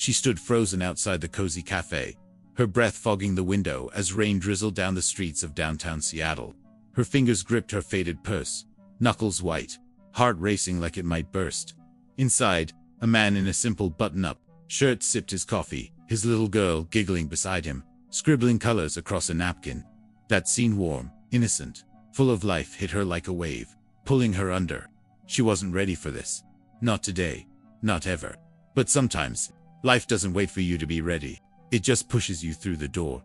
She stood frozen outside the cozy cafe, her breath fogging the window as rain drizzled down the streets of downtown Seattle. Her fingers gripped her faded purse, knuckles white, heart racing like it might burst. Inside, a man in a simple button-up shirt sipped his coffee, his little girl giggling beside him, scribbling colors across a napkin. That scene, warm, innocent, full of life, hit her like a wave, pulling her under. She wasn't ready for this. Not today. Not ever. But sometimes, life doesn't wait for you to be ready. It just pushes you through the door.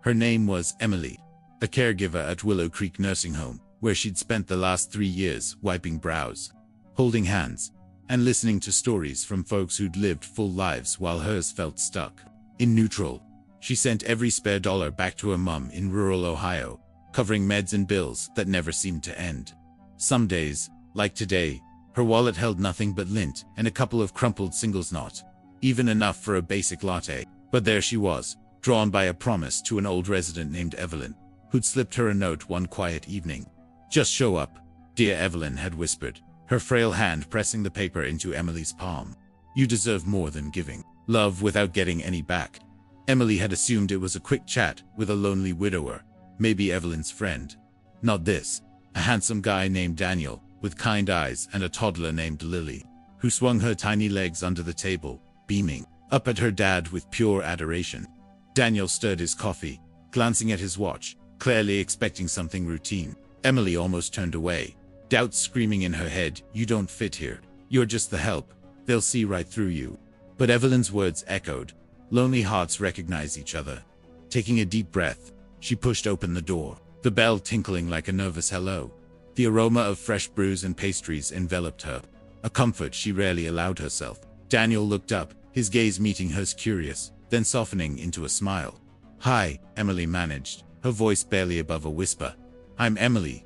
Her name was Emily, a caregiver at Willow Creek Nursing Home, where she'd spent the last 3 years wiping brows, holding hands, and listening to stories from folks who'd lived full lives while hers felt stuck in neutral. She sent every spare dollar back to her mom in rural Ohio, covering meds and bills that never seemed to end. Some days, like today, her wallet held nothing but lint and a couple of crumpled singles, not even enough for a basic latte. But there she was, drawn by a promise to an old resident named Evelyn, who'd slipped her a note one quiet evening. "Just show up," dear Evelyn had whispered, her frail hand pressing the paper into Emily's palm. "You deserve more than giving love without getting any back." Emily had assumed it was a quick chat with a lonely widower, maybe Evelyn's friend. Not this. A handsome guy named Daniel, with kind eyes, and a toddler named Lily, who swung her tiny legs under the table, beaming up at her dad with pure adoration. Daniel stirred his coffee, glancing at his watch, clearly expecting something routine. Emily almost turned away, doubt screaming in her head, "You don't fit here. You're just the help. They'll see right through you." But Evelyn's words echoed. Lonely hearts recognize each other. Taking a deep breath, she pushed open the door, the bell tinkling like a nervous hello. The aroma of fresh brews and pastries enveloped her, a comfort she rarely allowed herself. Daniel looked up, his gaze meeting hers, curious, then softening into a smile. "Hi," Emily managed, her voice barely above a whisper. "I'm Emily,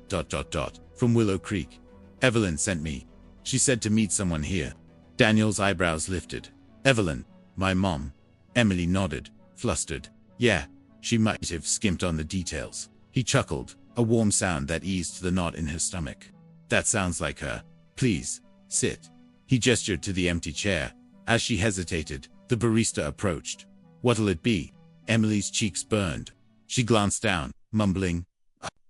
from Willow Creek. Evelyn sent me. She said to meet someone here." Daniel's eyebrows lifted. "Evelyn, my mom?" Emily nodded, flustered. "Yeah, she might have skimped on the details." He chuckled, a warm sound that eased the knot in her stomach. "That sounds like her. Please, sit." He gestured to the empty chair. As she hesitated, the barista approached. "What'll it be?" Emily's cheeks burned. She glanced down, mumbling,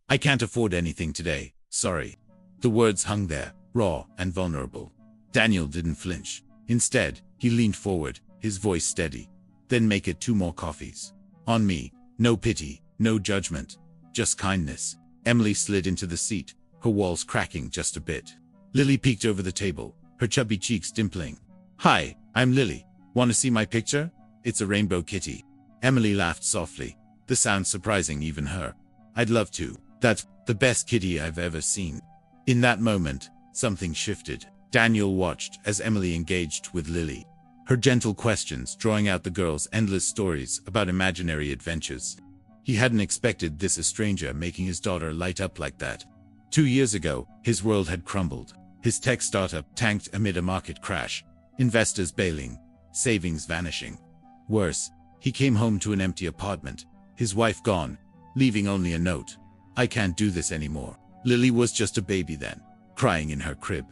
"I can't afford anything today, sorry." The words hung there, raw and vulnerable. Daniel didn't flinch. Instead, he leaned forward, his voice steady. "Then make it 2 more coffees. On me. No pity, no judgment. Just kindness." Emily slid into the seat, her walls cracking just a bit. Lily peeked over the table, her chubby cheeks dimpling. "Hi, I'm Lily. Want to see my picture? It's a rainbow kitty." Emily laughed softly, the sound surprising even her. "I'd love to. That's the best kitty I've ever seen." In that moment, something shifted. Daniel watched as Emily engaged with Lily, her gentle questions drawing out the girl's endless stories about imaginary adventures. He hadn't expected this, a stranger making his daughter light up like that. 2 years ago, his world had crumbled. His tech startup tanked amid a market crash, investors bailing, savings vanishing. Worse, he came home to an empty apartment, his wife gone, leaving only a note. "I can't do this anymore." Lily was just a baby then, crying in her crib.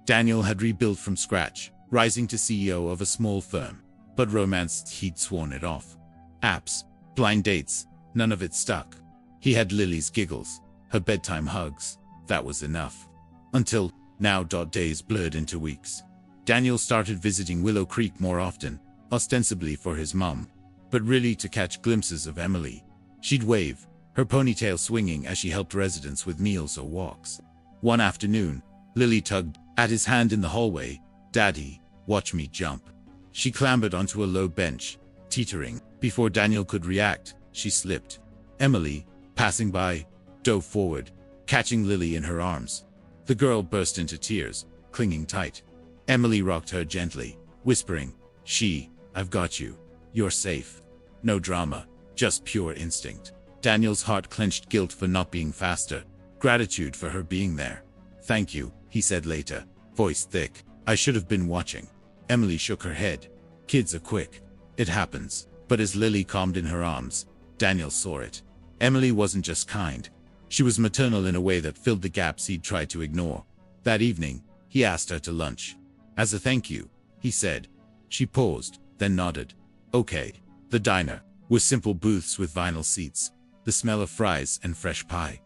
Daniel had rebuilt from scratch, rising to CEO of a small firm. But romance, he'd sworn it off. Apps, blind dates, none of it stuck. He had Lily's giggles, her bedtime hugs. That was enough. Until now, days blurred into weeks. Daniel started visiting Willow Creek more often, ostensibly for his mom, but really to catch glimpses of Emily. She'd wave, her ponytail swinging as she helped residents with meals or walks. One afternoon, Lily tugged at his hand in the hallway. "Daddy, watch me jump." She clambered onto a low bench, teetering. Before Daniel could react, she slipped. Emily, passing by, dove forward, catching Lily in her arms. The girl burst into tears, clinging tight. Emily rocked her gently, whispering, "I've got you. You're safe." No drama, just pure instinct. Daniel's heart clenched, guilt for not being faster, gratitude for her being there. "Thank you," he said later, voice thick. "I should have been watching." Emily shook her head. "Kids are quick. It happens." But as Lily calmed in her arms, Daniel saw it. Emily wasn't just kind. She was maternal in a way that filled the gaps he'd tried to ignore. That evening, he asked her to lunch. "As a thank you," he said. She paused, then nodded. Okay. The diner, with simple booths with vinyl seats, the smell of fries and fresh pie.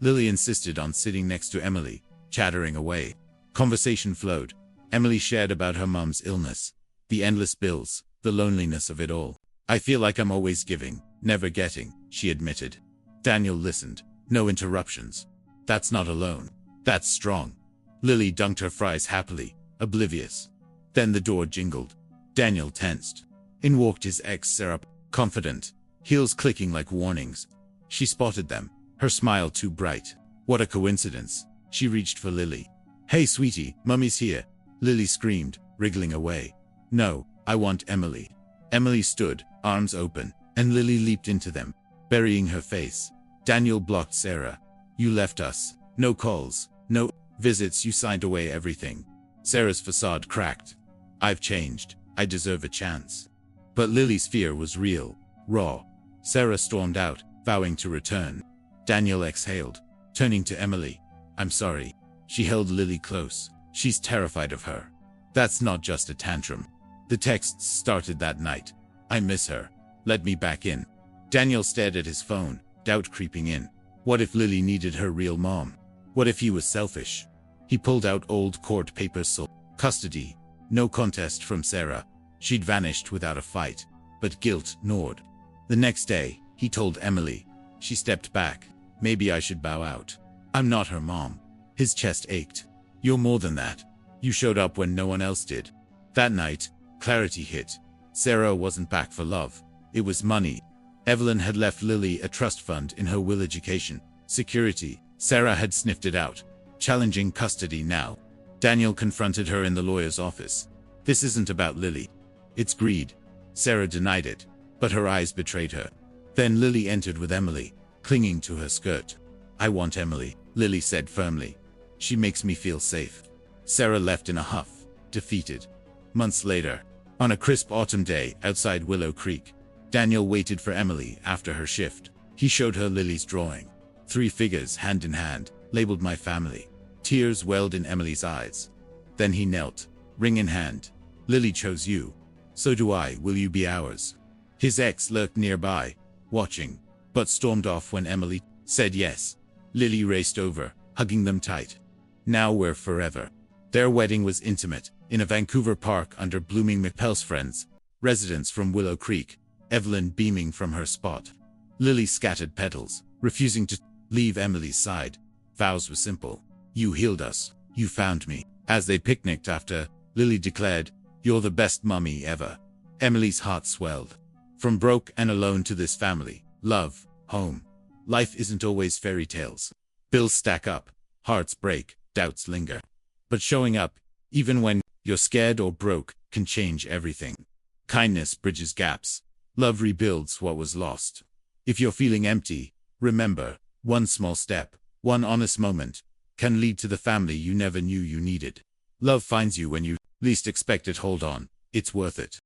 Lily insisted on sitting next to Emily, chattering away. Conversation flowed. Emily shared about her mom's illness, the endless bills, the loneliness of it all. I feel like I'm always giving, never getting, she admitted. Daniel listened. No interruptions. That's not alone. That's strong. Lily dunked her fries happily, oblivious. Then the door jingled. Daniel tensed. In walked his ex Sarah, confident, heels clicking like warnings. She spotted them, her smile too bright. What a coincidence. She reached for Lily. Hey sweetie, Mummy's here. Lily screamed, wriggling away. No, I want Emily. Emily stood, arms open, and Lily leaped into them, burying her face. Daniel blocked Sarah. You left us. No calls, no visits, you signed away everything. Sarah's facade cracked. I've changed. I deserve a chance. But Lily's fear was real, raw. Sarah stormed out, vowing to return. Daniel exhaled, turning to Emily. I'm sorry. She held Lily close. She's terrified of her. That's not just a tantrum. The texts started that night. I miss her. Let me back in. Daniel stared at his phone, doubt creeping in. What if Lily needed her real mom? What if he was selfish? He pulled out old court papers. Custody. No contest from Sarah. She'd vanished without a fight. But guilt gnawed. The next day, he told Emily. She stepped back. Maybe I should bow out. I'm not her mom. His chest ached. You're more than that. You showed up when no one else did. That night, clarity hit. Sarah wasn't back for love. It was money. Evelyn had left Lily a trust fund in her will education. Security. Sarah had sniffed it out. Challenging custody now. Daniel confronted her in the lawyer's office. This isn't about Lily. It's greed. Sarah denied it, but her eyes betrayed her. Then Lily entered with Emily, clinging to her skirt. I want Emily, Lily said firmly. She makes me feel safe. Sarah left in a huff, defeated. Months later, on a crisp autumn day outside Willow Creek, Daniel waited for Emily after her shift. He showed her Lily's drawing. 3 figures hand in hand, labeled my family. Tears welled in Emily's eyes. Then he knelt, ring in hand. Lily chose you. So do I. Will you be ours? His ex lurked nearby, watching, but stormed off when Emily said yes. Lily raced over, hugging them tight. Now we're forever. Their wedding was intimate, in a Vancouver park under blooming McPell's friends, residents from Willow Creek, Evelyn beaming from her spot. Lily scattered petals, refusing to leave Emily's side. Vows were simple. You healed us. You found me. As they picnicked after, Lily declared, You're the best mummy ever. Emily's heart swelled. From broke and alone to this family, love, home. Life isn't always fairy tales. Bills stack up, hearts break, doubts linger. But showing up, even when you're scared or broke, can change everything. Kindness bridges gaps. Love rebuilds what was lost. If you're feeling empty, remember, one small step, one honest moment, can lead to the family you never knew you needed. Love finds you when you least expect it. Hold on, it's worth it.